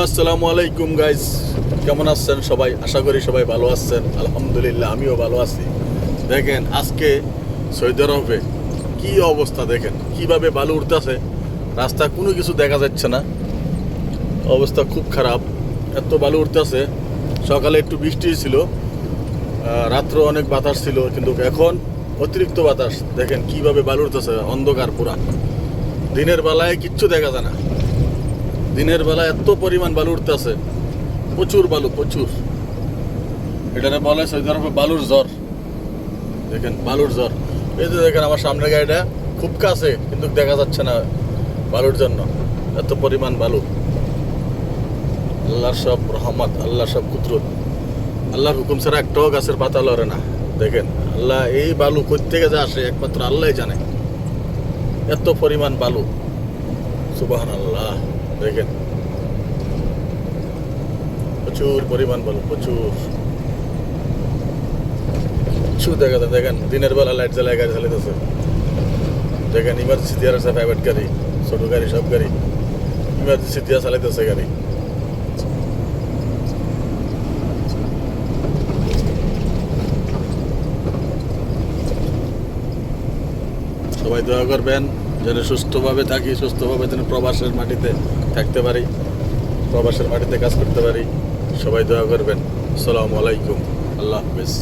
আসসালামু আলাইকুম গাইজ, কেমন আছেন সবাই? আশা করি সবাই ভালো আছেন। আলহামদুলিল্লাহ, আমিও ভালো আছি। দেখেন আজকে সৌদি আরবে কি অবস্থা, দেখেন কিভাবে বালু উঠতেছে। রাস্তা কোনো কিছু দেখা যাচ্ছে না, অবস্থা খুব খারাপ। এত বালু উঠতেছে। সকালে একটু বৃষ্টি ছিল, রাত্রে অনেক বাতাস ছিল, কিন্তু এখন অতিরিক্ত বাতাস। দেখেন কিভাবে বালু উঠতেছে, অন্ধকার পুরা। দিনের বেলায় কিচ্ছু দেখা যায় না, দিনের বেলা এত পরিমাণ বালু উঠতেছে, প্রচুর বালু, প্রচুর। এটারে বলে সৌদি আরবে বালুর জ্বর। দেখেন বালুর জ্বর। এই যে দেখেন আমার সামনের গাড়িটা খুব কাছে, কিন্তু দেখা যাচ্ছে না বালুর জন্য, এত পরিমাণ বালু। আল্লাহর সব রহমত, আল্লাহর সব কুদরত। আল্লাহর হুকুম ছাড়া একটাও গাছের পাতা লড়ে না। দেখেন আল্লাহ এই বালু কই থেকে যে আসে একমাত্র আল্লাহই জানে। এত পরিমাণ বালু, সুবহানাল্লাহ। দেখেন প্রচুর পরিমাণ বালু, প্রচুর কিছু দেখা যায়। দেখেন দিনের বেলা লাইট জ্বালায় গাড়ি চালাইতেছে। দেখেন ইমার্জেন্সি দিয়ে আছে, প্রাইভেট গাড়ি, ছোট গাড়ি, সব গাড়ি ইমার্জেন্সি দিয়ে চালাইতেছে গাড়ি। সবাই দয়া করবেন যেন সুস্থভাবে থাকি, সুস্থভাবে যেন প্রবাসের মাটিতে থাকতে পারি, প্রবাসের মাটিতে কাজ করতে পারি। সবাই দয়া করবেন। আসসালামু আলাইকুম, আল্লাহ হাফেজ।